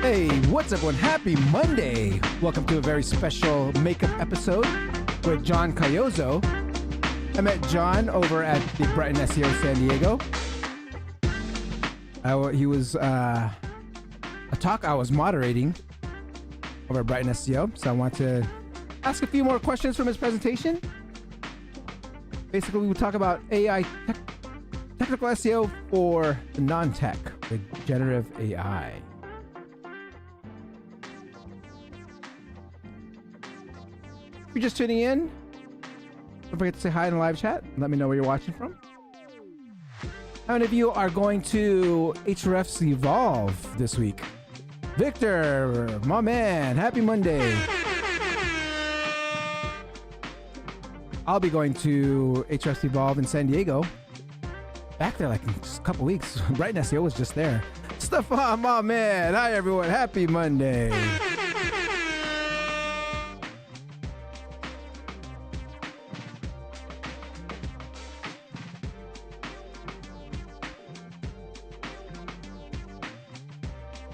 Hey, what's up, everyone? Happy Monday. Welcome to a very special makeup episode with John Caiozzo. I met John over at the Brighton SEO San Diego. He was a talk I was moderating over at Brighton SEO, so I want to ask a few more questions from his presentation. Basically, we would talk about AI technical SEO for the non-tech with generative AI. If you're just tuning in, don't forget to say hi in the live chat. Let me know where you're watching from. How many of you are going to Hrefs Evolve this week? Victor, my man, happy Monday. I'll be going to Hrefs Evolve in San Diego. Back there like in just a couple weeks. Brighton SEO was just there. Stefan, my man. Hi, everyone. Happy Monday.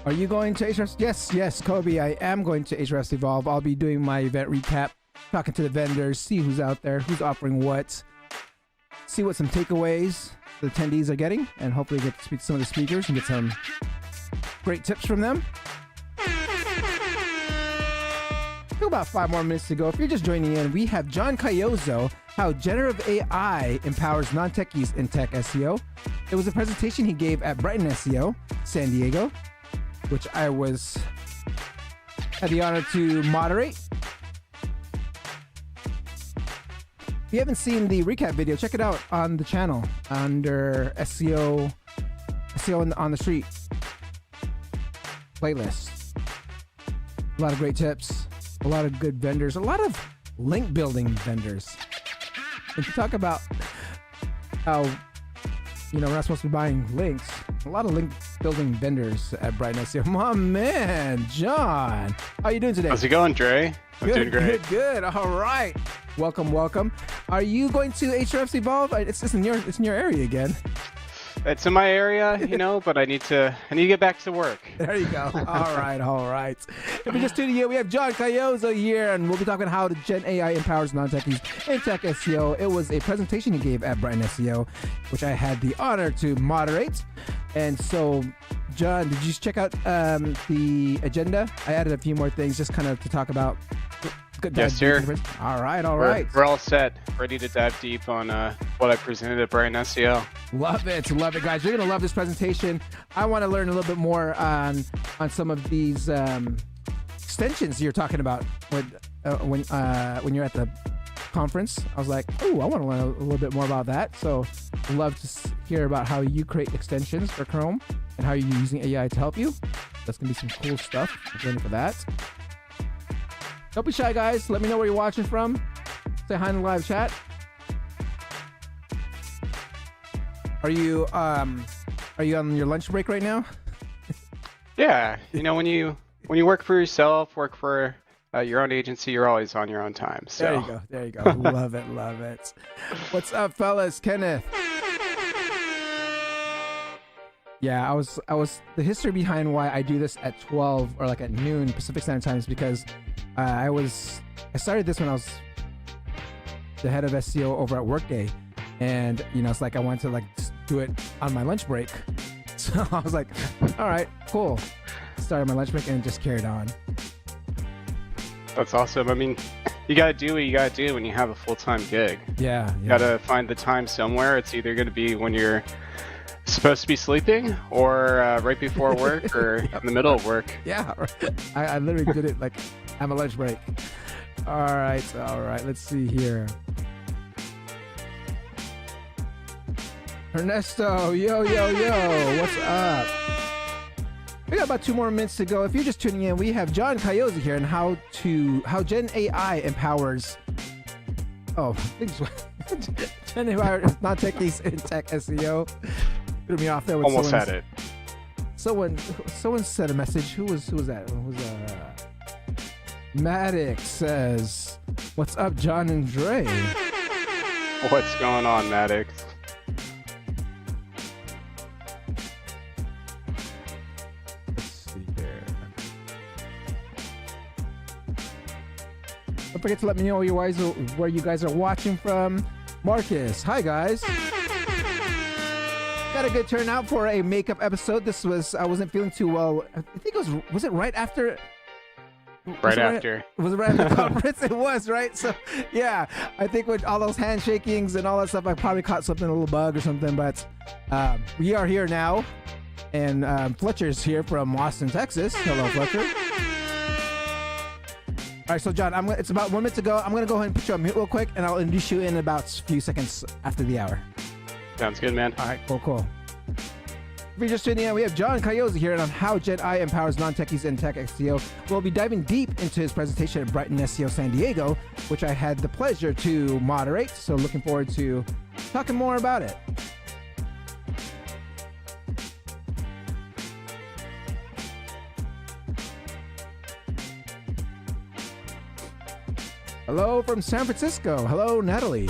Are you going to Hrefs? Yes, Kobe. I am going to Hrefs Evolve. I'll be doing my event recap, talking to the vendors, see who's out there, who's offering what, see what some takeaways the attendees are getting, and hopefully get to speak to some of the speakers and get some great tips from them. Still about 5 more minutes to go. If you're just joining in, we have John Caiozzo, how generative AI empowers non-techies in tech SEO. It was a presentation he gave at Brighton SEO, San Diego, which I had the honor to moderate. If you haven't seen the recap video, check it out on the channel under SEO on the Street playlist. A lot of great tips, a lot of good vendors, a lot of link building vendors. If you talk about how, we're not supposed to be buying links, a lot of link building vendors at Brighton SEO. My man, John, how you doing today? How's it going, Dre? I'm doing great. Good. All right. Welcome. Are you going to Hrefs Evolve? It's in your area again. It's in my area, but I need to get back to work. There you go. All right. If you're just tuning in, we have John Caiozzo here, and we'll be talking how the Gen AI empowers non-techies in tech SEO. It was a presentation he gave at Brighton SEO, which I had the honor to moderate. And so, John, did you check out the agenda? I added a few more things just kind of to talk about. Yes, sir. All right. We're all set, ready to dive deep on what I presented at Brighton SEO. Love it, guys. You're gonna love this presentation. I want to learn a little bit more on some of these extensions you're talking about when you're at the conference. I was like, oh, I want to learn a little bit more about that. So, love to hear about how you create extensions for Chrome and how you're using AI to help you. That's gonna be some cool stuff. I'm ready for that. Don't be shy, guys. Let me know where you're watching from. Say hi in the live chat. Are you on your lunch break right now? Yeah, when you work for yourself, work for your own agency, you're always on your own time. So there you go. Love it. What's up, fellas? Kenneth. Yeah, I was the history behind why I do this at 12 or like at noon Pacific Standard Time is because I started this when I was the head of SEO over at Workday, and it's like I wanted to just do it on my lunch break. So I was like, all right, cool. Started my lunch break and just carried on. That's awesome. I mean, you gotta do what you gotta do when you have a full-time gig. Yeah. You gotta find the time somewhere. It's either gonna be when you're supposed to be sleeping or right before work or in the middle of work. Yeah, I literally did it like have a lunch break. All right. Let's see here. Ernesto, yo, what's up? We got about 2 more minutes to go. If you're just tuning in, we have John Caiozzo here and how Gen AI empowers. Oh, Gen AI non-techies in tech SEO. Threw me off there with almost had it. Someone sent a message. Who was that? Maddox says, "What's up, John and Dre?" What's going on, Maddox? Let's see here. Don't forget to let me know where you guys are watching from. Marcus, hi guys. Got a good turnout for a makeup episode. I wasn't feeling too well. I think was it right after? Right after. Was it right after the conference? It was, right? So, yeah, I think with all those handshakings and all that stuff, I probably caught something, a little bug or something. But we are here now, and Fletcher's here from Austin, Texas. Hello, Fletcher. All right, so John, it's about 1 minute to go. I'm gonna go ahead and put you on mute real quick, and I'll introduce you in about a few seconds after the hour. Sounds good, man. All right, cool. If you're just tuning in, we have John Caiozzo here on how Gen I empowers non-techies in tech SEO. We'll be diving deep into his presentation at Brighton SEO San Diego, which I had the pleasure to moderate. So looking forward to talking more about it. Hello from San Francisco. Hello, Natalie.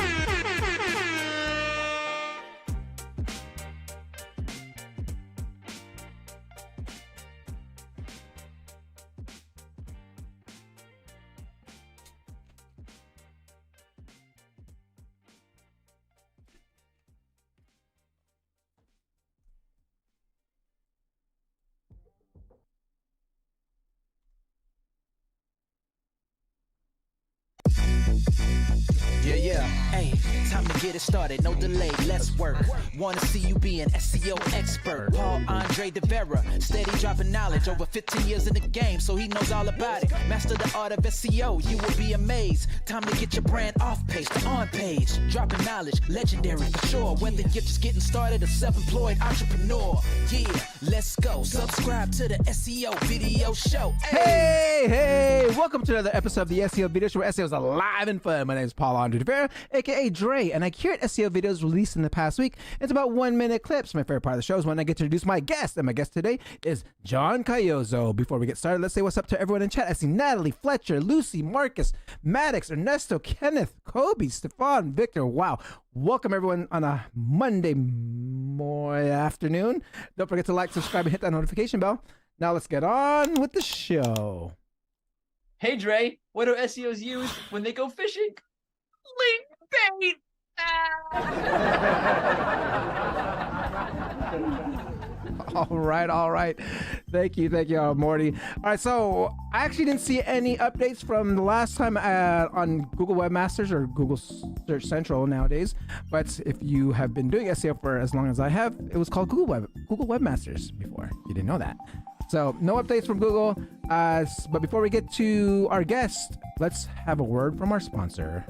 Yeah. Hey, time to get it started. No delay. Let's work. Wanna see you be an SEO expert. Paul Andre de Vera, steady dropping knowledge. Over 15 years in the game, so he knows all about it. Master the art of SEO. You will be amazed. Time to get your brand off page to on page. Dropping knowledge, legendary for sure. Whether you're just getting started or self-employed entrepreneur. Yeah, let's go. Subscribe to the SEO video show. Hey, welcome to another episode of the SEO video show where SEO is alive and fun. My name is Paul Andre de Vera, aka Dre, and I curate SEO videos released in the past week. It's about 1 minute clips. My favorite part of the show is when I get to introduce my guest, and my guest today is John Caiozzo. Before we get started, let's say what's up to everyone in chat. I see Natalie, Fletcher, Lucy, Marcus, Maddox, Ernesto, Kenneth, Kobe, Stefan, Victor. Wow. Welcome everyone on a Monday afternoon. Don't forget to like, subscribe, and hit that notification bell. Now let's get on with the show. Hey Dre, what do SEOs use when they go fishing? Link bait! All right. Thank you, Morty. All right, so I actually didn't see any updates from the last time on Google Webmasters or Google Search Central nowadays. But if you have been doing SEO for as long as I have, it was called Google Webmasters before. You didn't know that. So no updates from Google. But before we get to our guest, let's have a word from our sponsor.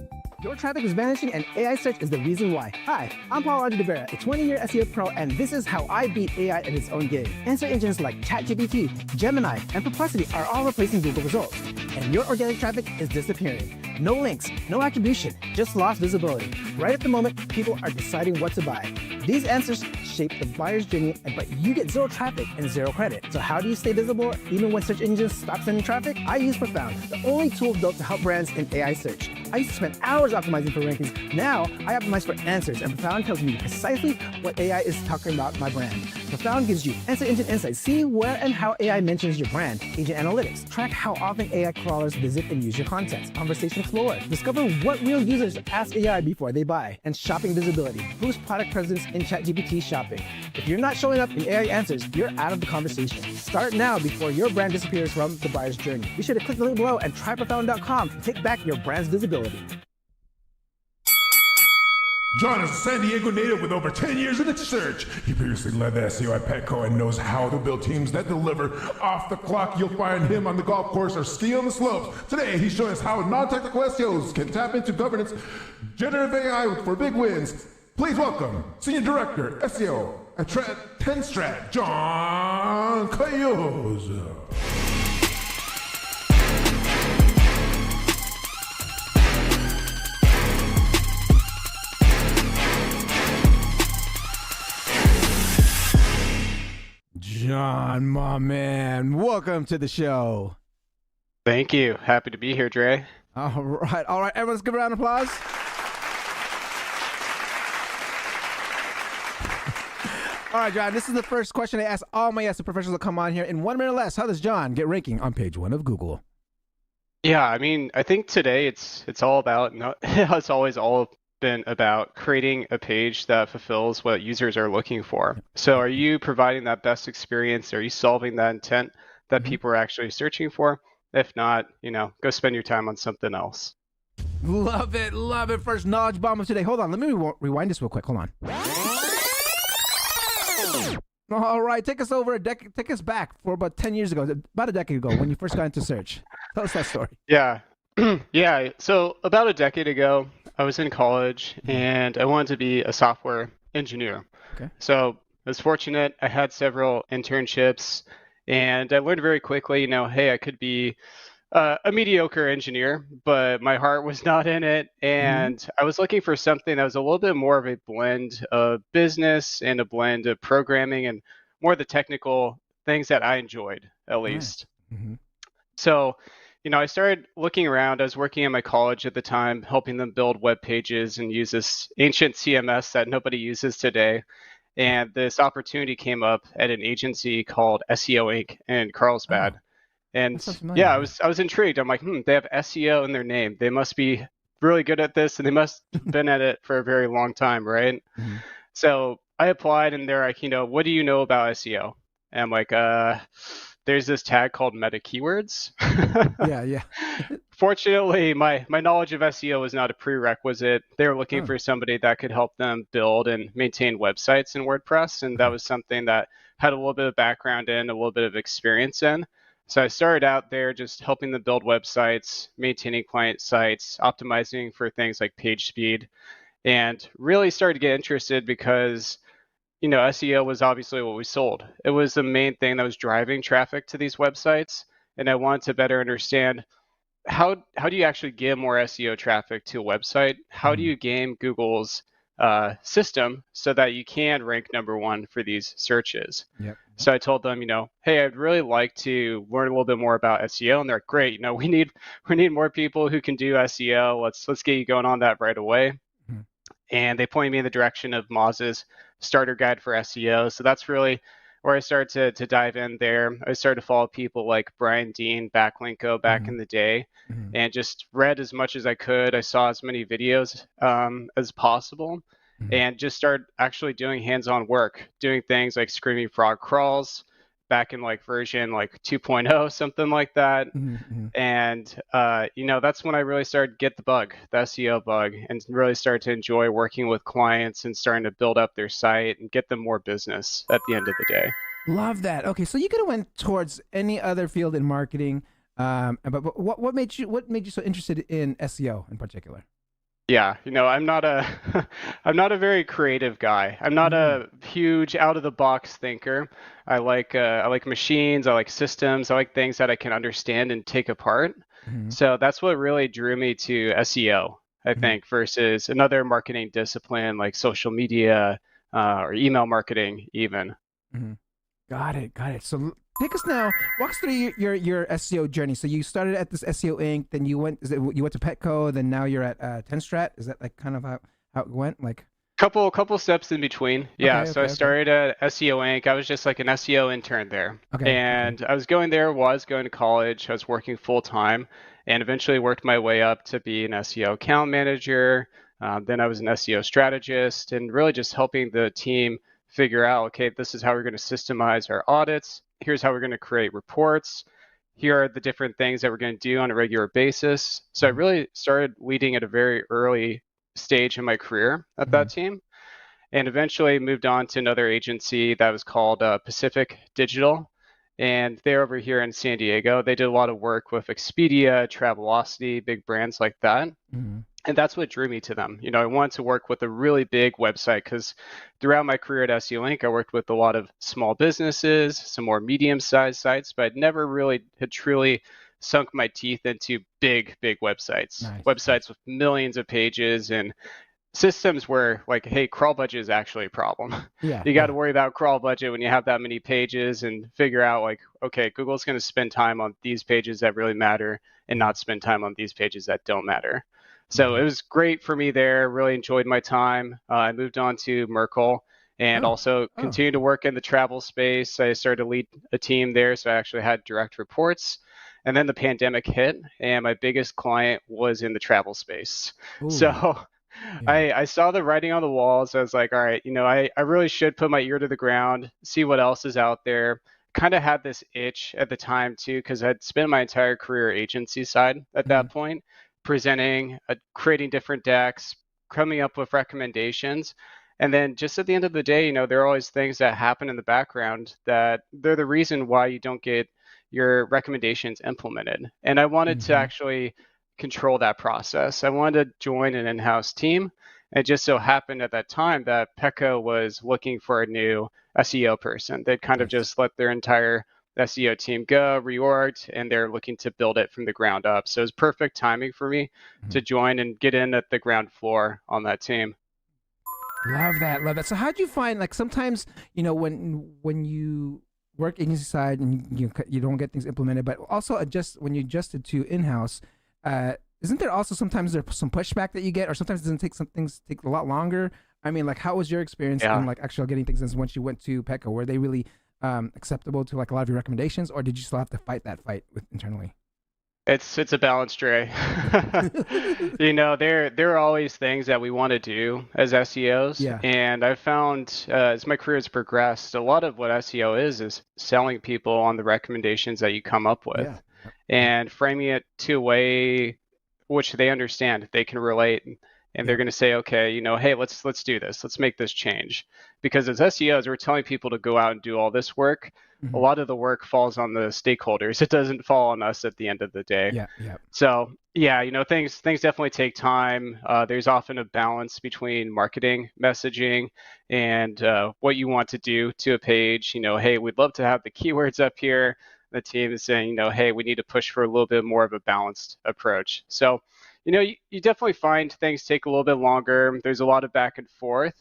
Your traffic is vanishing and AI search is the reason why. Hi, I'm Paul Andre de Vera, a 20-year SEO pro, and this is how I beat AI at its own game. Answer engines like ChatGPT, Gemini, and Perplexity are all replacing Google results. And your organic traffic is disappearing. No links, no attribution, just lost visibility. Right at the moment, people are deciding what to buy. These answers shape the buyer's journey, but you get zero traffic and zero credit. So how do you stay visible even when search engines stop sending traffic? I use Profound, the only tool built to help brands in AI search. I used to spend hours optimizing for rankings. Now I optimize for answers, and Profound tells me precisely what AI is talking about my brand. Profound gives you answer engine insights. See where and how AI mentions your brand. Agent analytics. Track how often AI crawlers visit and use your content. Conversation Explorer. Discover what real users ask AI before they buy. And shopping visibility. Boost product presence in ChatGPT shopping. If you're not showing up in AI answers, you're out of the conversation. Start now before your brand disappears from the buyer's journey. Be sure to click the link below and try Profound.com to take back your brand's visibility. John is a San Diego native with over 10 years in search. He previously led the SEO at Petco and knows how to build teams that deliver. Off the clock, you'll find him on the golf course or ski on the slopes. Today, he's showing us how non-technical SEOs can tap into governance, generative AI for big wins. Please welcome Senior Director, SEO at Tenstrat, John Caiozzo. John, my man, welcome to the show. Thank you. Happy to be here, Dre. All right. Everyone, let's give a round of applause. All right, John, this is the first question I ask all my SEO professionals that come on here. In 1 minute or less, how does John get ranking on page 1 of Google? Yeah, I mean, I think today it's all about not it's always all been about creating a page that fulfills what users are looking for. So are you providing that best experience? Are you solving that intent that Mhm. people are actually searching for? If not, go spend your time on something else. Love it, love it. First knowledge bomb of today. Hold on, let me rewind this real quick. Hold on. All right, take us over a decade. Take us back for about 10 years ago, about a decade ago, when you first got into search. Tell us that story. Yeah. Yeah. So about a decade ago, I was in college and I wanted to be a software engineer. Okay. So I was fortunate. I had several internships and I learned very quickly, hey, I could be a mediocre engineer, but my heart was not in it. And I was looking for something that was a little bit more of a blend of business and a blend of programming and more of the technical things that I enjoyed, at Nice. least. Mm-hmm. So, I started looking around. I was working in my college at the time, helping them build web pages and use this ancient CMS that nobody uses today. And this opportunity came up at an agency called SEO Inc. in Oh, Carlsbad. that And sounds familiar. yeah, I was intrigued. I'm like, they have SEO in their name. They must be really good at this, and they must have been at it for a very long time, right? Mm-hmm. So I applied, and they're like, what do you know about SEO? And I'm like, there's this tag called meta keywords. Yeah, yeah. Fortunately, my knowledge of SEO was not a prerequisite. They were looking Oh, for somebody that could help them build and maintain websites in WordPress, and that okay. was something that had a little bit of background in, a little bit of experience in. So I started out there just helping them build websites, maintaining client sites, optimizing for things like page speed, and really started to get interested because SEO was obviously what we sold. It was the main thing that was driving traffic to these websites, and I wanted to better understand how do you actually get more SEO traffic to a website? How do Mm-hmm. you game Google's system so that you can rank number one for these searches? Yep. So I told them, hey, I'd really like to learn a little bit more about SEO, and they're like, great. We need more people who can do SEO. Let's get you going on that right away. Mm-hmm. And they pointed me in the direction of Moz's starter guide for SEO. So that's really where I started to dive in there. I started to follow people like Brian Dean, Backlinko back Mm-hmm. in the day, Mm-hmm. and just read as much as I could. I saw as many videos as possible, Mm-hmm. and just started actually doing hands-on work, doing things like screaming frog crawls back in like version like 2.0, something like that. Mm-hmm. And that's when I really started to get the bug, the SEO bug, and really started to enjoy working with clients and starting to build up their site and get them more business at the end of the day. Love that. Okay, so you could have went towards any other field in marketing, but what made you so interested in SEO in particular? Yeah, I'm not a I'm not a very creative guy. I'm not Mm. a huge out of the box thinker. I like machines, I like systems, I like things that I can understand and take apart. Mm-hmm. So that's what really drew me to SEO, I Mm-hmm. think, versus another marketing discipline like social media or email marketing even. Mm-hmm. Got it. Got it. So take us now. Walk us through your SEO journey. So you started at this SEO Inc. Then you went to Petco. Then now you're at Tenstrat. Is that like kind of how it went? Like Couple steps in between. Yeah, okay, so I okay, okay, started at SEO Inc. I was just like an SEO intern there. okay, okay. And I was going to college, I was working full time, and eventually worked my way up to be an SEO account manager. Then I was an SEO strategist and really just helping the team figure out, okay, this is how we're going to systemize our audits. Here's how we're going to create reports. Here are the different things that we're going to do on a regular basis. So I Mm-hmm. really started leading at a very early stage in my career at Mm-hmm. that team, and eventually moved on to another agency that was called Pacific Digital. And they're over here in San Diego. They did a lot of work with Expedia, Travelocity, big brands like that. Mm-hmm. And that's what drew me to them. I wanted to work with a really big website because throughout my career at SEO Link, I worked with a lot of small businesses, some more medium-sized sites, but I'd never really had truly sunk my teeth into big websites, Nice, nice. websites with millions of pages and systems where like, hey, crawl budget is actually a problem. Yeah, You got yeah. to worry about crawl budget when you have that many pages and figure out like, okay, Google's going to spend time on these pages that really matter and not spend time on these pages that don't matter. So Mm-hmm. it was great for me there. Really enjoyed my time. I moved on to Merkle and Oh, also oh. continued to work in the travel space. I started to lead a team there, so I actually had direct reports. And then the pandemic hit, and my biggest client was in the travel space. Ooh, So yeah. I saw the writing on the walls. I was like, all right, I really should put my ear to the ground, see what else is out there. Kind of had this itch at the time too, because I'd spent my entire career agency side at that point, presenting, creating different decks, coming up with recommendations. And then just at the end of the day, there are always things that happen in the background that they're the reason why you don't get your recommendations implemented. And I wanted to actually control that process. I wanted to join an in-house team. It just so happened at that time that Petco was looking for a new SEO person. They'd kind of just let their entire SEO team go, reorged, and they're looking to build it from the ground up. So it was perfect timing for me to join and get in at the ground floor on that team. Love that, love that. So how do you find, like, sometimes, when you work agency side and you don't get things implemented, but also when you adjusted to in-house, isn't there also sometimes there's some pushback that you get, or sometimes some things take a lot longer? I mean, like, how was your experience in like actually getting things in once you went to Petco? Were they really acceptable to like a lot of your recommendations, or did you still have to fight that fight internally? It's a balance, Dre. There are always things that we want to do as SEOs. Yeah. And I've found as my career has progressed, a lot of what SEO is selling people on the recommendations that you come up with and framing it to a way which they understand, they can relate, and they're going to say, okay, hey, let's do this. Let's make this change. Because as SEOs, we're telling people to go out and do all this work. A lot of the work falls on the stakeholders. It doesn't fall on us at the end of the day. Yeah. So things definitely take time. There's often a balance between marketing, messaging, and what you want to do to a page. Hey, we'd love to have the keywords up here. The team is saying, hey, we need to push for a little bit more of a balanced approach. So, you definitely find things take a little bit longer. There's a lot of back and forth,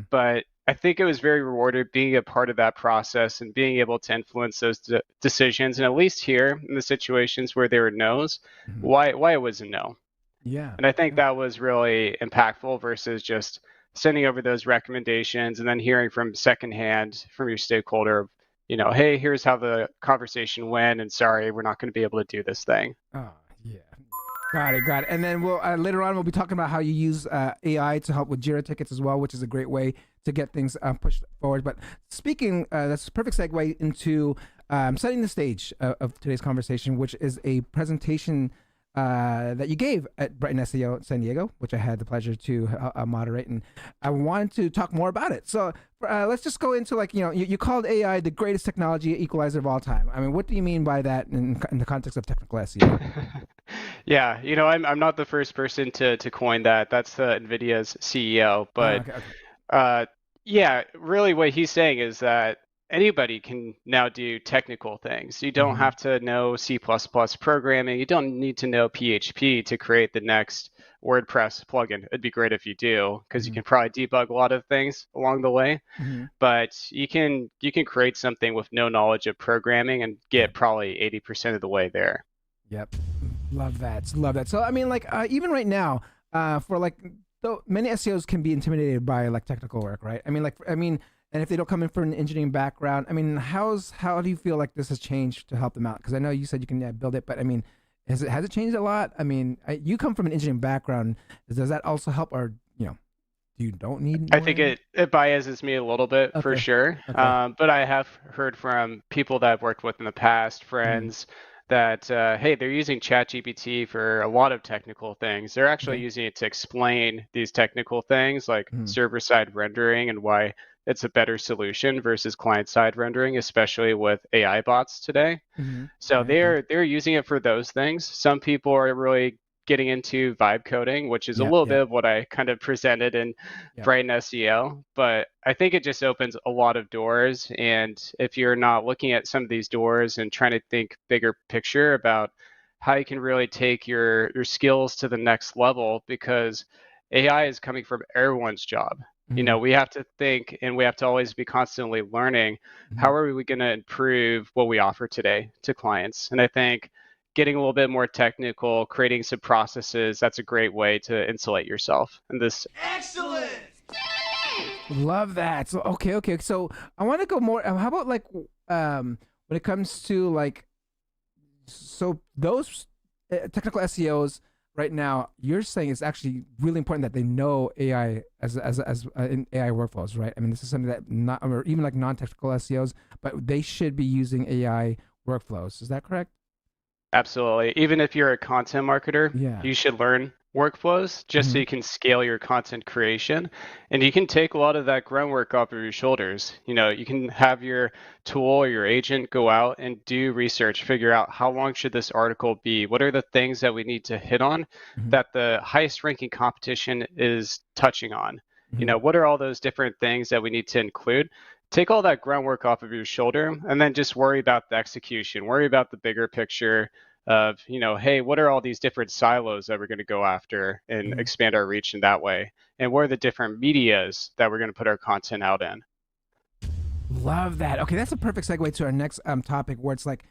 but I think it was very rewarding being a part of that process and being able to influence those decisions. And at least here in the situations where there were no's, why it was a no. Yeah. And I think that was really impactful versus just sending over those recommendations and then hearing from secondhand from your stakeholder, hey, here's how the conversation went, and sorry, we're not going to be able to do this thing. Oh, yeah. Got it. And then we'll later on we'll be talking about how you use AI to help with Jira tickets as well, which is a great way to get things pushed forward. But speaking, that's a perfect segue into setting the stage of today's conversation, which is a presentation that you gave at Brighton SEO San Diego, which I had the pleasure to moderate, and I wanted to talk more about it. So let's just go into, like, you called AI the greatest technology equalizer of all time. I mean, what do you mean by that in the context of technical SEO? Yeah, I'm not the first person to coin that. That's NVIDIA's CEO. But yeah, really what he's saying is that anybody can now do technical things. You don't have to know C++ programming. You don't need to know PHP to create the next WordPress plugin. It'd be great if you do, because you can probably debug a lot of things along the way. But you can create something with no knowledge of programming and get probably 80% of the way there. Yep. Love that. So I mean, like, even right now, for like, though many SEOs can be intimidated by like technical work, right? I mean, and if they don't come in for an engineering background, I mean, how do you feel like this has changed to help them out? Because I know you said you can build it, but I mean, has it changed a lot? I mean, you come from an engineering background. Does that also help, or you don't need? I think it biases me a little bit for sure. Okay. But I have heard from people that I've worked with in the past, friends, that hey, they're using ChatGPT for a lot of technical things. They're actually using it to explain these technical things like server-side rendering and why it's a better solution versus client-side rendering, especially with AI bots today. So they're using it for those things. Some people are really getting into vibe coding, which is a little bit of what I kind of presented in Brighton SEO. But I think it just opens a lot of doors. And if you're not looking at some of these doors and trying to think bigger picture about how you can really take your skills to the next level, because AI is coming from everyone's job. We have to think, and we have to always be constantly learning. How are we going to improve what we offer today to clients? And I think getting a little bit more technical, creating some processes, that's a great way to insulate yourself in this. Excellent! Love that. So okay. So I want to go more. How about like when it comes to like So those technical SEOs right now, you're saying it's actually really important that they know AI as in AI workflows, right? I mean, this is something that not, or even like non-technical SEOs, but they should be using AI workflows. Is that correct? Absolutely. Even if you're a content marketer, Yeah. you should learn workflows just so Mhm. you can scale your content creation. And you can take a lot of that groundwork off of your shoulders. You can have your tool or your agent go out and do research, figure out how long should this article be? What are the things that we need to hit on Mhm. that the highest ranking competition is touching on? Mhm. What are all those different things that we need to include? Take all that groundwork off of your shoulder and then just worry about the execution, worry about the bigger picture of, hey, what are all these different silos that we're going to go after and Mhm. expand our reach in that way? And what are the different medias that we're going to put our content out in? Love that. Okay, that's a perfect segue to our next topic, where it's like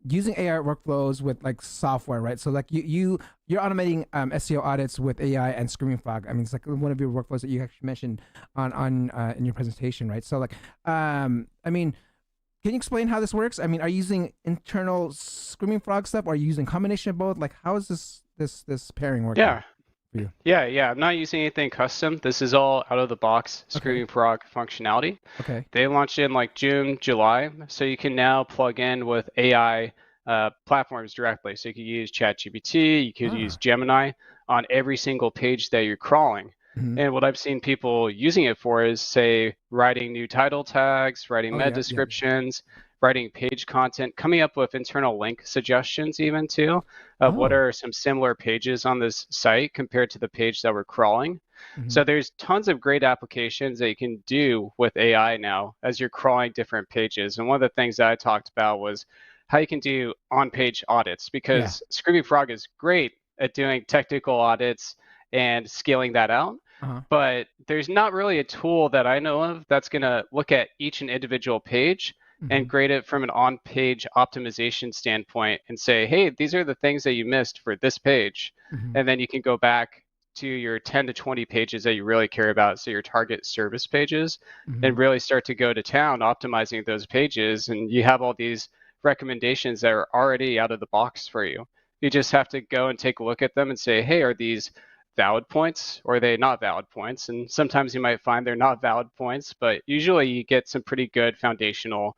using AI workflows with like software, right? So like you're automating SEO audits with AI and Screaming Frog. I mean, it's like one of your workflows that you actually mentioned on in your presentation, right? So like I mean, can you explain how this works? I mean, are you using internal Screaming Frog stuff, or are you using a combination of both? Like, how is this pairing working Yeah. for you? Yeah. I'm not using anything custom. This is all out of the box Okay. Screaming Frog functionality. Okay. They launched in like June, July. So you can now plug in with AI platforms directly. So you could use ChatGPT, you could use Ah. Gemini on every single page that you're crawling. Mhm. And what I've seen people using it for is, say, writing new title tags, writing Oh meta yeah. Yeah. Yeah. descriptions, writing page content, coming up with internal link suggestions, even too, of what Oh. are some similar pages on this site compared to the page that we're crawling. Mhm. So there's tons of great applications that you can do with AI now as you're crawling different pages. And one of the things that I talked about was how you can do on-page audits, Yeah. because Screaming Frog is great at doing technical audits and scaling that out. Uh-huh. But there's not really a tool that I know of that's going to look at each and individual page and Mhm. grade it from an on-page optimization standpoint and say, hey, these are the things that you missed for this page. Mhm. And then you can go back to your 10 to 20 pages that you really care about, so your target service pages, and Mhm. really start to go to town optimizing those pages. And you have all these recommendations that are already out of the box for you. You just have to go and take a look at them and say, hey, are these valid points or are they not valid points? And sometimes you might find they're not valid points, but usually you get some pretty good foundational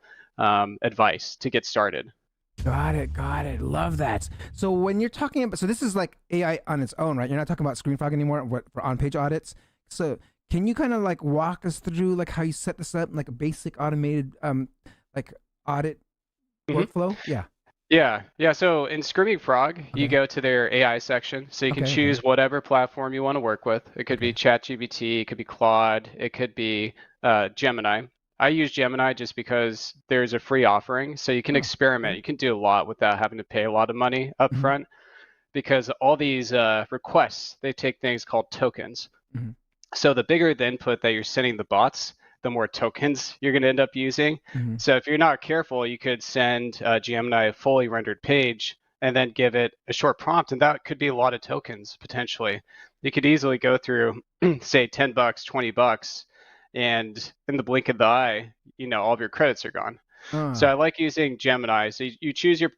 advice to get started. Got it. Got it. Love that. So when you're talking about, so this is like AI on its own, right? You're not talking about Screen Frog anymore for on-page audits. So can you kind of like walk us through like how you set this up, like a basic automated like audit Mhm. workflow? Yeah. Yeah. So in Screaming Frog, you Okay. go to their AI section. So you can Okay. Okay. choose whatever platform you want to work with. It could be Okay. ChatGPT, it could be Claude, it could be Gemini. I use Gemini just because there's a free offering. So you can Oh, experiment. okay. You can do a lot without having to pay a lot of money Hmm. upfront, because all these requests, they take things called tokens. Hmm. So the bigger the input that you're sending the bots, the more tokens you're going to end up using. Hmm. So if you're not careful, you could send Gemini a fully rendered page and then give it a short prompt, and that could be a lot of tokens potentially. You could easily go through, say, $10, $20, and in the blink of the eye, all of your credits are gone. So I like using Gemini. So you choose your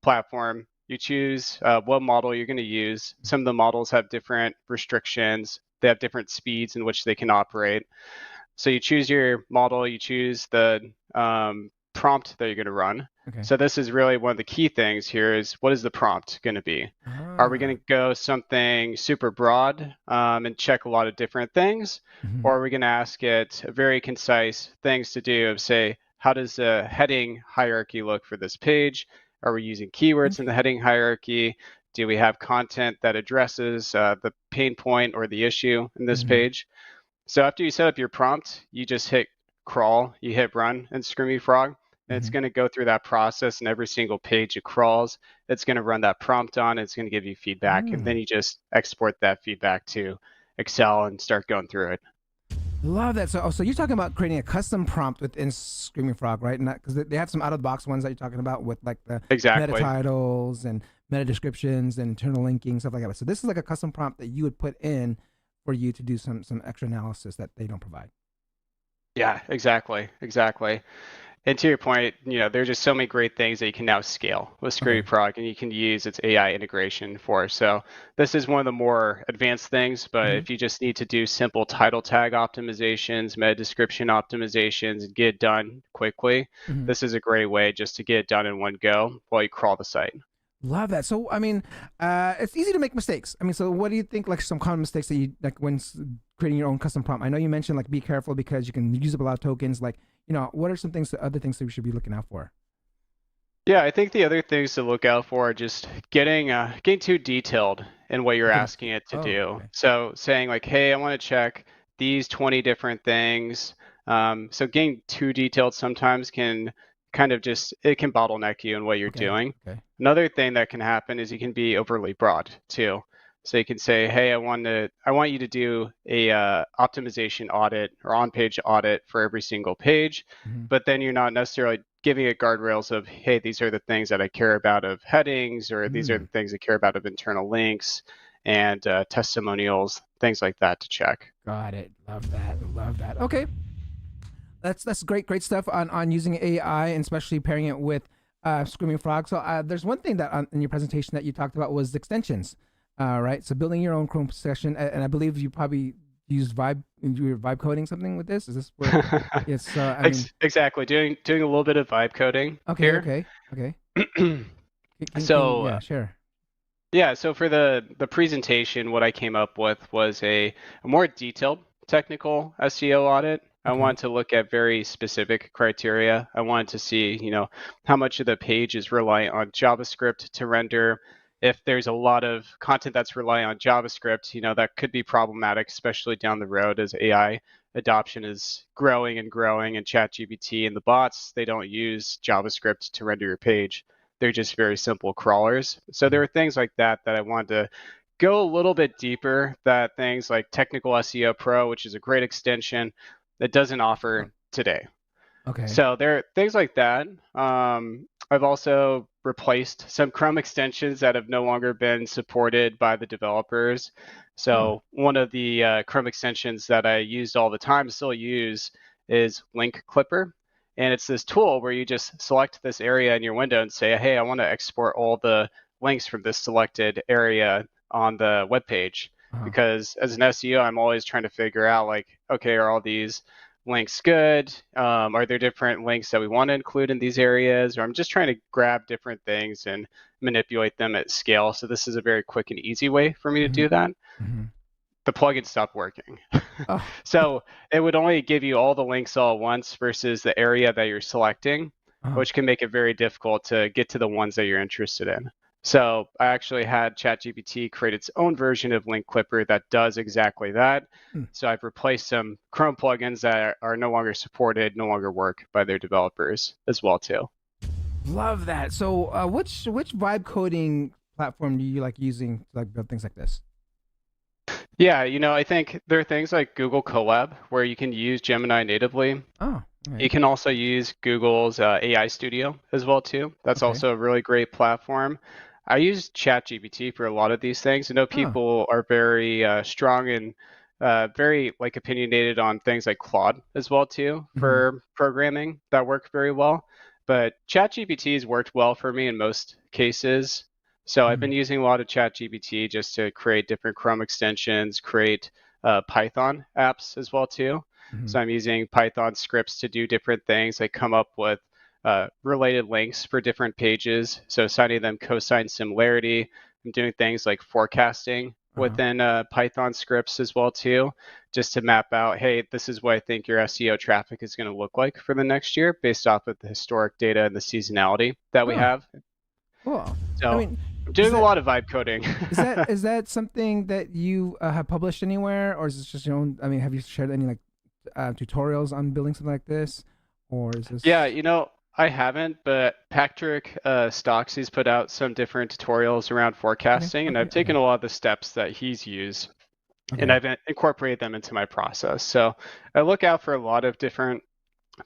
platform, you choose what model you're going to use. Some of the models have different restrictions, they have different speeds in which they can operate. So you choose your model, you choose the prompt that you're going to run. Okay. So this is really one of the key things here is, what is the prompt going to be? Are we Ah. going to go something super broad and check a lot of different things? Hmm. Or are we going to ask it very concise things to do of, say, how does the heading hierarchy look for this page? Are we using keywords in the heading hierarchy? Do we have content that addresses the pain point or the issue in this Hmm. page? So after you set up your prompt, you just hit crawl, you hit run in Screaming Frog, and it's Hmm. going to go through that process, and every single page it crawls, it's going to run that prompt on, it's going to give you feedback, and then Mm. you just export that feedback to Excel and start going through it. Love that. So you're talking about creating a custom prompt within Screaming Frog, right? And because they have some out of the box ones that you're talking about with like the meta Exactly. titles and meta descriptions and internal linking stuff like that. So this is like a custom prompt that you would put in for you to do some extra analysis that they don't provide. Yeah, exactly. And to your point, there's just so many great things that you can now scale with Scripty Prog, and you can use its AI integration for. So this is one of the more advanced things, but if you just need to do simple title tag optimizations, meta description optimizations, and get it done quickly, this is a great way just to get it done in one go while you crawl the site. Love that. So, I mean, it's easy to make mistakes. I mean, so what do you think, like, some common mistakes that you, like, when creating your own custom prompt? I know you mentioned, like, be careful because you can use up a lot of tokens. Like, what are some other things that we should be looking out for? Yeah, I think the other things to look out for are just getting too detailed in what you're asking it to do. Okay. So saying like, hey, I want to check these 20 different things. So getting too detailed sometimes can kind of it can bottleneck you in what you're doing. Okay. Another thing that can happen is you can be overly broad too. So you can say, hey, I want you to do a optimization audit or on-page audit for every single page, but then you're not necessarily giving it guardrails of, hey, these are the things that I care about of headings, or these are the things I care about of internal links and testimonials, things like that to check. Got it. Love that. Okay. That's great stuff on using AI, and especially pairing it with Screaming Frog. So there's one thing that in your presentation that you talked about was extensions. Right. So building your own Chrome session, and I believe you probably used vibe coding something with this. Is this where? Yes. Exactly. Doing a little bit of vibe coding. Okay. Here. Okay. So sure. Yeah. So for the presentation, what I came up with was a more detailed technical SEO audit. I wanted to look at very specific criteria. I wanted to see, how much of the page is reliant on JavaScript to render. If there's a lot of content that's reliant on JavaScript, that could be problematic, especially down the road as AI adoption is growing and ChatGPT and the bots, they don't use JavaScript to render your page. They're just very simple crawlers. So there are things like that I wanted to go a little bit deeper, that things like Technical SEO Pro, which is a great extension, that doesn't offer today. Okay. So there are things like that. I've also replaced some Chrome extensions that have no longer been supported by the developers. So one of the Chrome extensions that I used all the time, still use, is Link Clipper. And it's this tool where you just select this area in your window and say, hey, I want to export all the links from this selected area on the web page. Because as an SEO, I'm always trying to figure out, like, okay, are all these links good? Are there different links that we want to include in these areas? Or I'm just trying to grab different things and manipulate them at scale. So this is a very quick and easy way for me to do that. The plugin stopped working. So it would only give you all the links all at once versus the area that you're selecting, which can make it very difficult to get to the ones that you're interested in. So I actually had ChatGPT create its own version of Link Clipper that does exactly that. So I've replaced some Chrome plugins that are no longer supported, no longer work by their developers as well too. Love that. So which vibe coding platform do you like using to like build things like this? Yeah, I think there are things like Google Colab where you can use Gemini natively. Oh. Okay. You can also use Google's AI Studio as well too. That's also a really great platform. I use ChatGPT for a lot of these things. I know people are very strong and very opinionated on things like Claude as well too for programming that work very well. But ChatGPT has worked well for me in most cases. So I've been using a lot of ChatGPT just to create different Chrome extensions, create Python apps as well too. So I'm using Python scripts to do different things. I come up with related links for different pages. So assigning them cosine similarity. I'm doing things like forecasting within Python scripts as well too, just to map out, hey, this is what I think your SEO traffic is going to look like for the next year based off of the historic data and the seasonality that we have. Cool. So I'm doing a lot of vibe coding. is that something that you have published anywhere, or is this just your own? I mean, have you shared any tutorials on building something like this, or is this? Yeah, I haven't, but Patrick Stocksy's put out some different tutorials around forecasting, and I've taken a lot of the steps that he's used, and I've incorporated them into my process. So I look out for a lot of different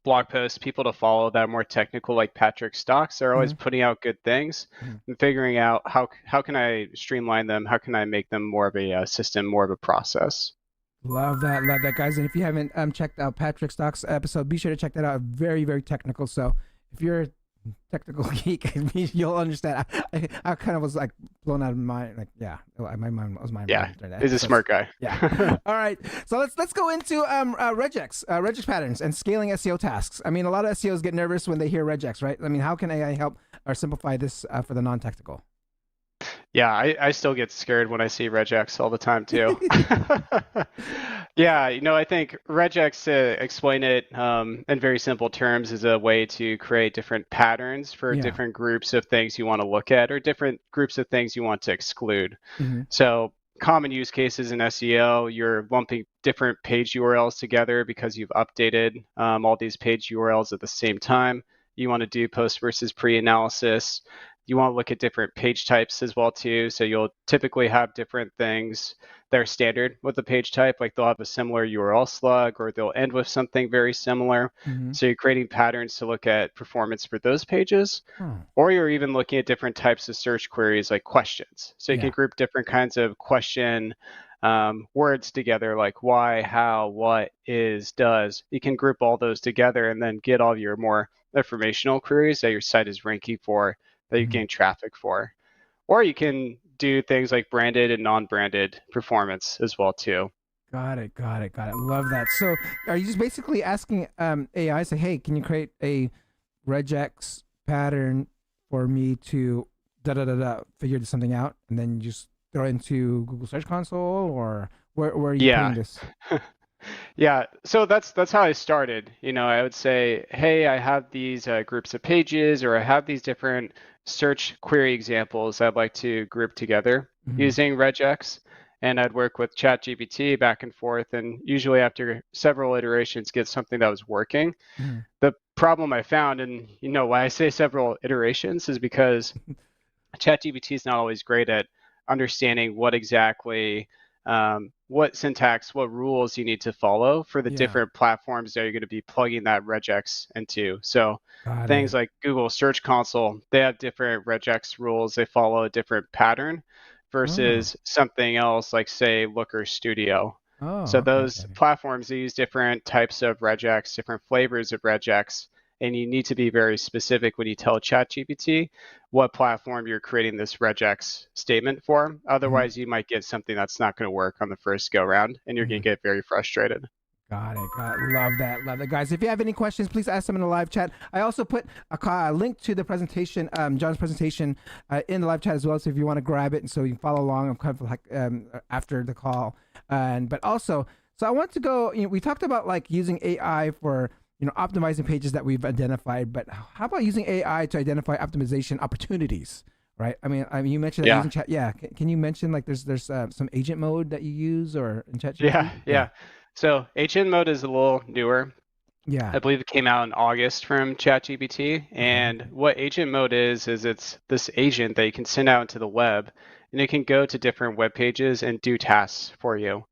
blog posts, people to follow that are more technical, like Patrick Stocks. They're always putting out good things and figuring out how can I streamline them, how can I make them more of a system, more of a process. Love that, guys. And if you haven't checked out Patrick Stock's episode, be sure to check that out. Very, very technical. So if you're a technical geek, you'll understand. I kind of was like blown out of my my mind was mind. Yeah, he's a smart guy. Yeah. All right. So let's go into regex patterns and scaling SEO tasks. I mean, a lot of SEOs get nervous when they hear regex, right? I mean, how can AI help or simplify this for the non-technical? Yeah, I still get scared when I see regex all the time too. Yeah, I think regex, to explain it in very simple terms, is a way to create different patterns for different groups of things you want to look at or different groups of things you want to exclude. So common use cases in SEO, you're lumping different page URLs together because you've updated all these page URLs at the same time. You want to do post versus pre-analysis. You want to look at different page types as well too. So you'll typically have different things that are standard with the page type, like they'll have a similar URL slug or they'll end with something very similar. So you're creating patterns to look at performance for those pages, or you're even looking at different types of search queries like questions. So you can group different kinds of question words together, like why, how, what, is, does. You can group all those together and then get all your more informational queries that your site is ranking for, that you gain traffic for. Or you can do things like branded and non-branded performance as well too. Got it. Love that. So are you just basically asking AI, say, hey, can you create a regex pattern for me to figure something out, and then you just throw it into Google Search Console, or where are you putting this? Yeah, so that's how I started. I would say, hey, I have these groups of pages, or I have these different search query examples I'd like to group together using regex, and I'd work with ChatGPT back and forth, and usually after several iterations get something that was working. The problem I found, and why I say several iterations, is because ChatGPT is not always great at understanding what exactly what syntax, what rules you need to follow for the different platforms that you're going to be plugging that regex into. So things like Google Search Console, they have different regex rules. They follow a different pattern versus something else like, say, Looker Studio. So those platforms, they use different types of regex, different flavors of regex, and you need to be very specific when you tell ChatGPT what platform you're creating this regex statement for. Otherwise, you might get something that's not going to work on the first go round, and you're going to get very frustrated. Got it. Love that, guys. If you have any questions, please ask them in the live chat. I also put a link to the presentation, John's presentation, in the live chat as well. So if you want to grab it, and so you can follow along, I'm kind of like after the call. But also, so I want to go. We talked about like using AI for optimizing pages that we've identified, but how about using AI to identify optimization opportunities, right? I mean, you mentioned that using chat. Yeah. Can you mention like there's some agent mode that you use or in ChatGPT? Yeah. So agent mode is a little newer. Yeah. I believe it came out in August from ChatGPT. And what agent mode is it's this agent that you can send out into the web, and it can go to different web pages and do tasks for you.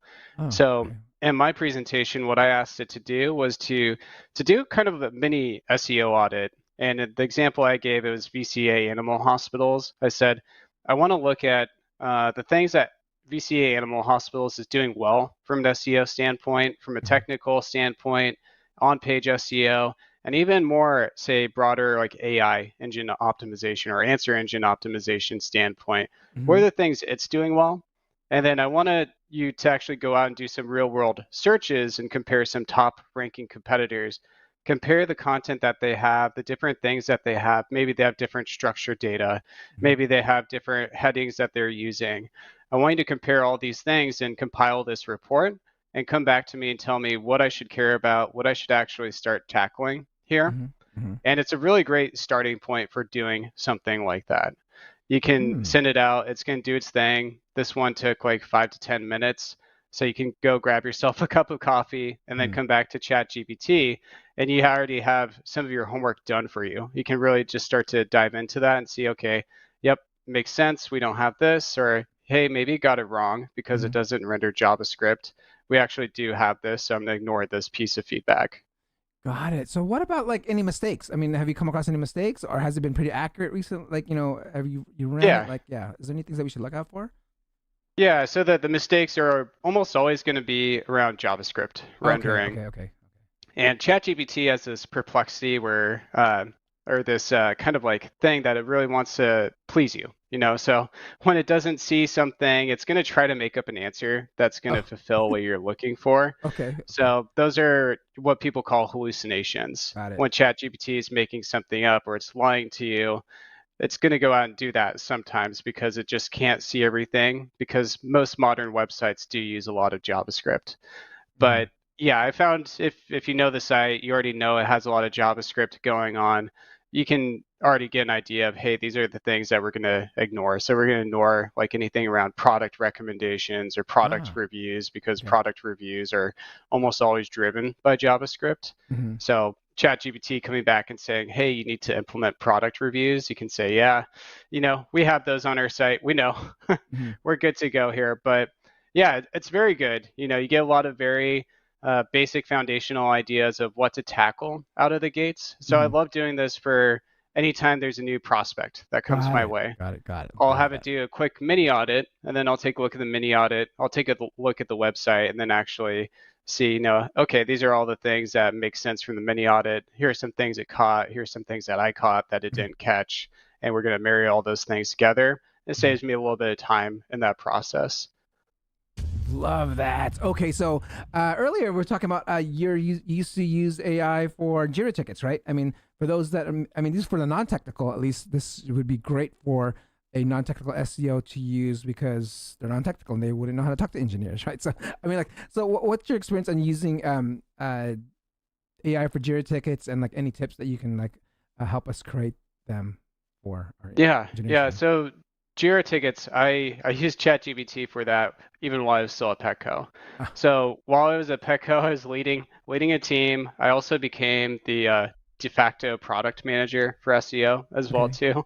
In my presentation, what I asked it to do was to do kind of a mini SEO audit. And the example I gave, it was VCA animal hospitals. I said, I want to look at the things that VCA animal hospitals is doing well from an SEO standpoint, from a technical standpoint, on-page SEO, and even more, say, broader like AI engine optimization or answer engine optimization standpoint. What are the things it's doing well? And then I wanted you to actually go out and do some real world searches and compare some top ranking competitors, compare the content that they have, the different things that they have. Maybe they have different structured data. Maybe they have different headings that they're using. I want you to compare all these things and compile this report and come back to me and tell me what I should care about, what I should actually start tackling here. And it's a really great starting point for doing something like that. You can send it out. It's going to do its thing. This one took like 5 to 10 minutes. So you can go grab yourself a cup of coffee and then come back to ChatGPT, and you already have some of your homework done for you. You can really just start to dive into that and see, okay, yep, makes sense. We don't have this, or hey, maybe got it wrong because it doesn't render JavaScript. We actually do have this, so I'm going to ignore this piece of feedback. Got it. So what about like any mistakes? I mean, have you come across any mistakes, or has it been pretty accurate recently? Like, have you ran it? Like, is there any things that we should look out for? Yeah, so the mistakes are almost always going to be around JavaScript rendering. Okay. And ChatGPT has this perplexity where, or this kind of like thing that it really wants to please you, you know? So when it doesn't see something, it's going to try to make up an answer that's going to fulfill what you're looking for. Okay. So those are what people call hallucinations. Got it. When ChatGPT is making something up or it's lying to you, it's going to go out and do that sometimes because it just can't see everything, because most modern websites do use a lot of JavaScript. But yeah, I found if you know the site, you already know it has a lot of JavaScript going on. You can already get an idea of, hey, these are the things that we're going to ignore. So we're going to ignore like anything around product recommendations or product reviews, because product reviews are almost always driven by JavaScript. So ChatGPT coming back and saying, hey, you need to implement product reviews, you can say, yeah, you know, we have those on our site. We know we're good to go here. But yeah, it's very good. You know, you get a lot of very basic foundational ideas of what to tackle out of the gates. So I love doing this for anytime there's a new prospect that comes my way. Got it. I'll have it do a quick mini audit, and then I'll take a look at the mini audit. I'll take a look at the website, and then actually see, you know, okay, these are all the things that make sense from the mini audit. Here are some things it caught. Here's some things that I caught that it didn't catch. And we're going to marry all those things together. It saves me a little bit of time in that process. Love that. Okay, so earlier we were talking about you used to use AI for Jira tickets, right? I mean, for those that, I mean, these for the non-technical, at least this would be great for a non-technical SEO to use, because they're non-technical and they wouldn't know how to talk to engineers, right? So, I mean, like, so what's your experience on using AI for Jira tickets, and like any tips that you can like help us create them for our engineers? Yeah. So Jira tickets, I used ChatGPT for that even while I was still at Petco. So while I was at Petco, I was leading a team. I also became the de facto product manager for SEO as well too.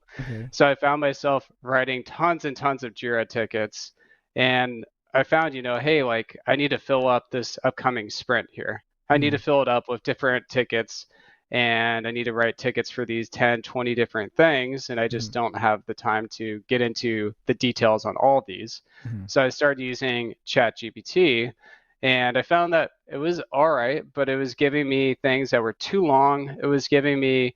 So I found myself writing tons and tons of Jira tickets, and I found, you know, hey, like I need to fill up this upcoming sprint here. I need to fill it up with different tickets, and I need to write tickets for these 10, 20 different things, and I just don't have the time to get into the details on all these. So I started using ChatGPT, and I found that it was all right, but it was giving me things that were too long. It was giving me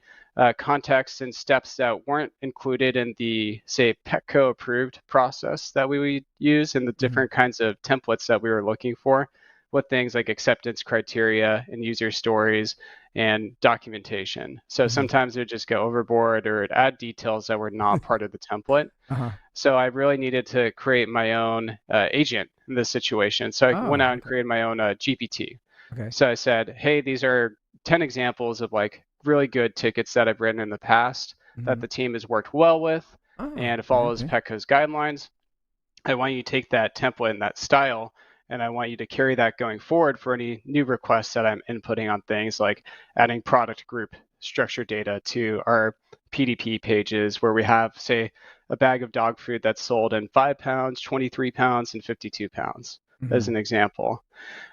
context and steps that weren't included in the, say, Petco approved process that we would use, and the different kinds of templates that we were looking for, with things like acceptance criteria and user stories and documentation. So sometimes it would just go overboard, or it'd add details that were not part of the template. So I really needed to create my own agent in this situation. So I went out and created my own GPT. So I said, hey, these are 10 examples of like really good tickets that I've written in the past that the team has worked well with, and it follows Petco's guidelines. I want you to take that template and that style, and I want you to carry that going forward for any new requests that I'm inputting on things like adding product group structured data to our PDP pages, where we have, say, a bag of dog food that's sold in 5 pounds, 23 pounds, and 52 pounds, as an example.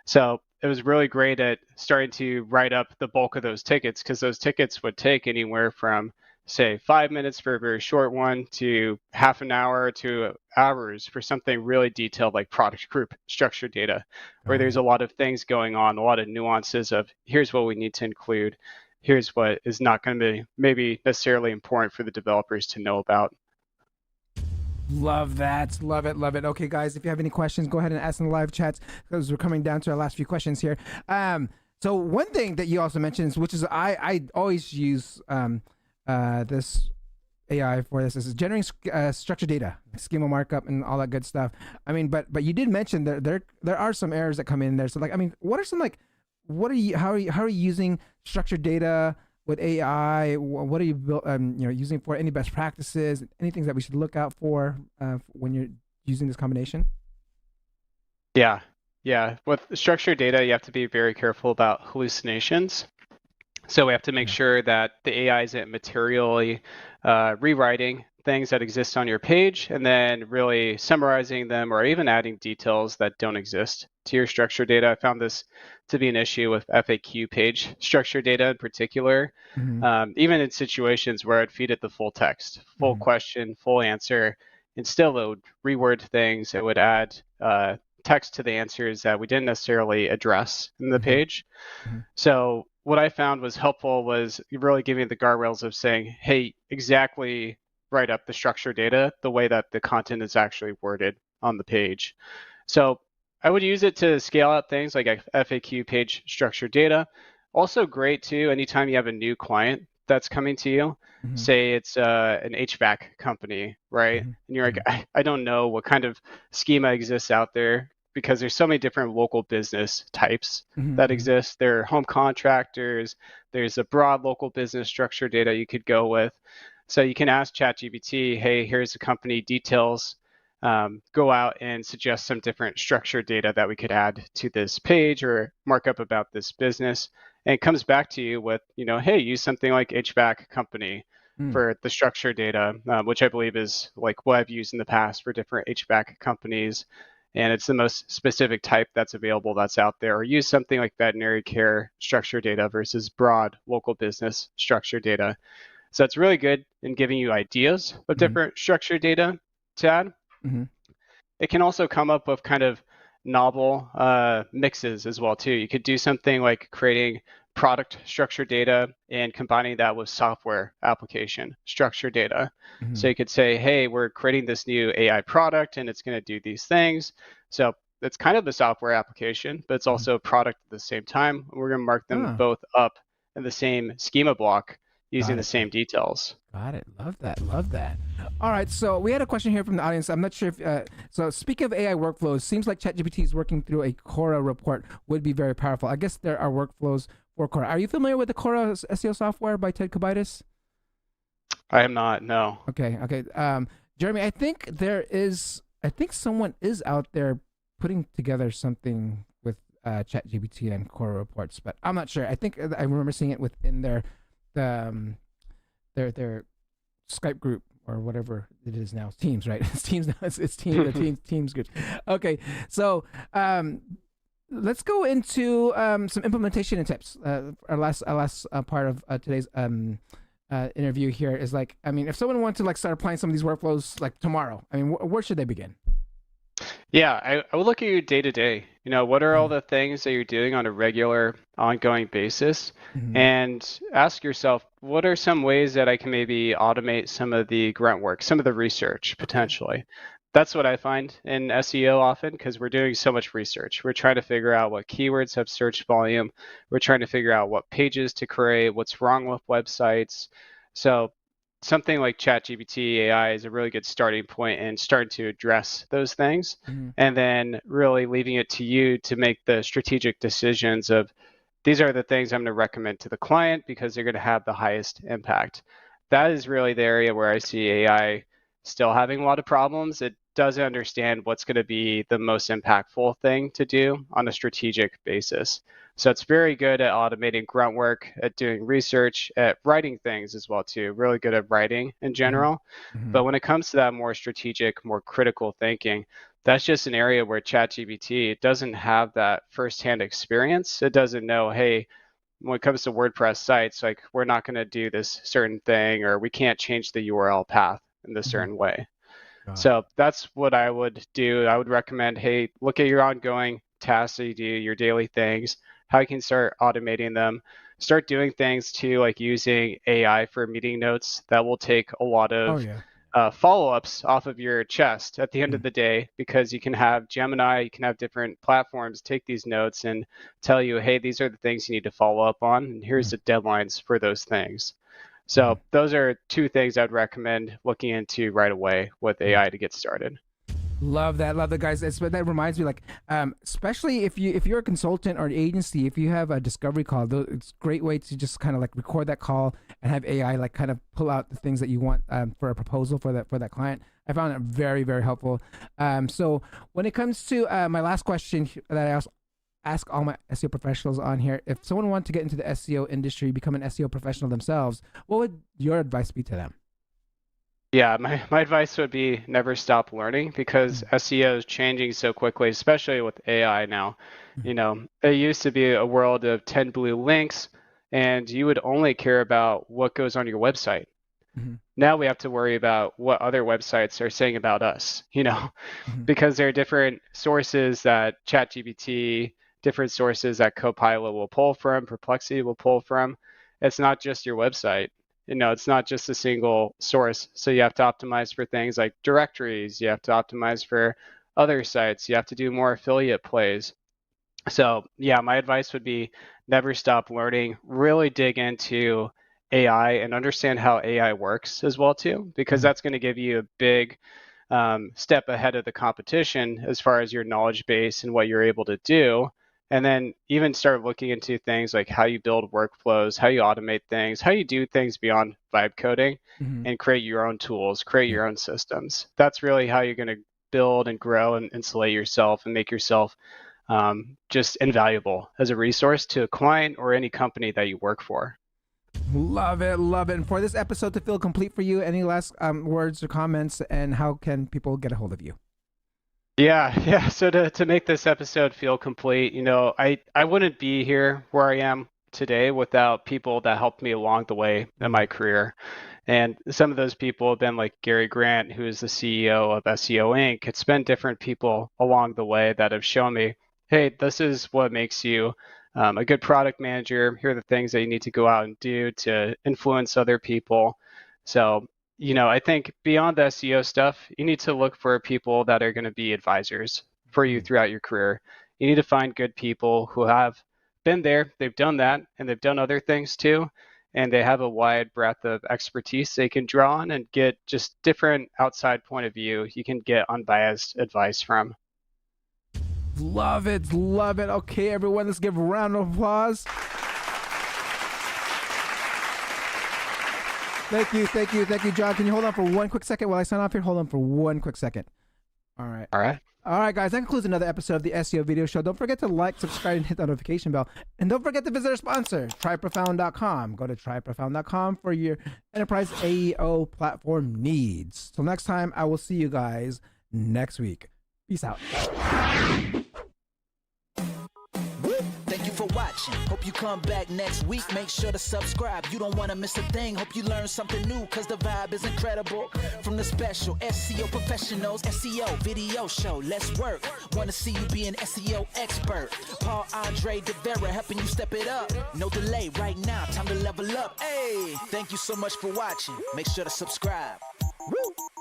So it was really great at starting to write up the bulk of those tickets, because those tickets would take anywhere from, say, 5 minutes for a very short one to half an hour to hours for something really detailed like product group structured data, where there's a lot of things going on, a lot of nuances of here's what we need to include, here's what is not going to be maybe necessarily important for the developers to know about. Love that. Love it. Okay, guys, if you have any questions, go ahead and ask in the live chats, because we're coming down to our last few questions here. So one thing that you also mentioned, which is I always use this AI for this, is generating structured data, schema markup, and all that good stuff. I mean, but you did mention that there are some errors that come in there. So like, I mean, what are some like, how are you using structured data with AI? What are you using for? Any best practices? Anything that we should look out for when you're using this combination? Yeah. With structured data, you have to be very careful about hallucinations. So we have to make sure that the AI isn't materially rewriting things that exist on your page, and then really summarizing them, or even adding details that don't exist to your structured data. I found this to be an issue with FAQ page structured data in particular, even in situations where I'd feed it the full text, full question, full answer, and still it would reword things. It would add text to the answers that we didn't necessarily address in the page. So what I found was helpful was really giving the guardrails of saying, hey, exactly write up the structured data the way that the content is actually worded on the page. So I would use it to scale out things like FAQ page structured data. Also great too, anytime you have a new client that's coming to you, say it's an HVAC company, right? And you're like, I don't know what kind of schema exists out there because there's so many different local business types that exist. There are home contractors, there's a broad local business structure data you could go with. So you can ask ChatGPT, hey, here's the company details. Go out and suggest some different structured data that we could add to this page or markup about this business. And it comes back to you with, hey, use something like HVAC company for the structured data, which I believe is like what I've used in the past for different HVAC companies. And it's the most specific type that's available that's out there. Or use something like veterinary care structured data versus broad local business structured data. So it's really good in giving you ideas of different structured data to add. It can also come up with kind of novel mixes as well too. You could do something like creating product structured data and combining that with software application structured data. So you could say, hey, we're creating this new AI product and it's going to do these things. So it's kind of a software application, but it's also a product at the same time. We're going to mark them both up in the same schema block using the same details. Got it. Love that. Love that. All right. So we had a question here from the audience. I'm not sure if, so speaking of AI workflows, seems like ChatGPT is working through a Cora report would be very powerful. I guess there are workflows for Cora. Are you familiar with the Cora SEO software by Ted Caiozzo? I am not, no. Okay. Jeremy, I think someone is out there putting together something with ChatGPT and Cora reports, but I'm not sure. I think I remember seeing it within their Skype group or whatever it is now. Teams, right? It's Teams now. It's Teams groups. Okay, so let's go into some implementation and tips. Our last part of today's interview here is like, I mean, if someone wants to like start applying some of these workflows like tomorrow, I mean, where should they begin? Yeah, I would look at your day to day. What are all the things that you're doing on a regular, ongoing basis? And ask yourself, what are some ways that I can maybe automate some of the grunt work, some of the research potentially? That's what I find in SEO often because we're doing so much research. We're trying to figure out what keywords have search volume. We're trying to figure out what pages to create, what's wrong with websites. So something like ChatGPT AI is a really good starting point and starting to address those things, and then really leaving it to you to make the strategic decisions of these are the things I'm going to recommend to the client because they're going to have the highest impact. That is really the area where I see AI still having a lot of problems. It doesn't understand what's going to be the most impactful thing to do on a strategic basis. So it's very good at automating grunt work, at doing research, at writing things as well too. Really good at writing in general. But when it comes to that more strategic, more critical thinking, that's just an area where ChatGPT doesn't have that firsthand experience. It doesn't know, hey, when it comes to WordPress sites, like we're not going to do this certain thing, or we can't change the URL path in this certain way. So that's what I would do. I would recommend, hey, look at your ongoing tasks that you do, your daily things, how you can start automating them. Start doing things too, like using AI for meeting notes. That will take a lot of follow-ups off of your chest at the end of the day, because you can have Gemini, you can have different platforms take these notes and tell you, hey, these are the things you need to follow up on, and here's the deadlines for those things. So those are two things I'd recommend looking into right away with AI to get started. Love that, guys. That reminds me, like, especially if you're a consultant or an agency, if you have a discovery call, it's a great way to just kind of like record that call and have AI like kind of pull out the things that you want for a proposal for that client. I found it very, very helpful. So when it comes to my last question that I ask all my SEO professionals on here, if someone wanted to get into the SEO industry, become an SEO professional themselves, what would your advice be to them? Yeah, my advice would be never stop learning, because SEO is changing so quickly, especially with AI now. It used to be a world of 10 blue links, and you would only care about what goes on your website. Now we have to worry about what other websites are saying about us, because there are different sources that ChatGPT, different sources that Copilot will pull from, Perplexity will pull from. It's not just your website. It's not just a single source. So you have to optimize for things like directories. You have to optimize for other sites. You have to do more affiliate plays. So yeah, my advice would be never stop learning, really dig into AI and understand how AI works as well too, because that's going to give you a big step ahead of the competition as far as your knowledge base and what you're able to do. And then even start looking into things like how you build workflows, how you automate things, how you do things beyond vibe coding and create your own tools, create your own systems. That's really how you're going to build and grow and insulate yourself and make yourself just invaluable as a resource to a client or any company that you work for. Love it, love it. And for this episode to feel complete for you, any last words or comments, and how can people get a hold of you? Yeah. So to make this episode feel complete, I wouldn't be here where I am today without people that helped me along the way in my career. And some of those people have been like Gary Grant, who is the CEO of SEO Inc. It's been different people along the way that have shown me, hey, this is what makes you a good product manager. Here are the things that you need to go out and do to influence other people. So, I think beyond the SEO stuff, you need to look for people that are going to be advisors for you throughout your career. You need to find good people who have been there, they've done that, and they've done other things too. And they have a wide breadth of expertise they can draw on and get just different outside point of view. You can get unbiased advice from. Love it, love it. Okay, everyone, let's give a round of applause. Thank you, John. Can you hold on for one quick second while I sign off here? Hold on for one quick second. All right, guys, that concludes another episode of the SEO Video Show. Don't forget to like, subscribe, and hit the notification bell. And don't forget to visit our sponsor, tryprofound.com. Go to tryprofound.com for your enterprise AEO platform needs. Till next time, I will see you guys next week. Peace out. Thank you for watching. Hope you come back next week. Make sure to subscribe. You don't want to miss a thing. Hope you learn something new, because the vibe is incredible. From the special SEO professionals, SEO video show. Let's work. Want to see you be an SEO expert. Paul Andre De Vera helping you step it up. No delay right now. Time to level up. Hey, thank you so much for watching. Make sure to subscribe. Woo!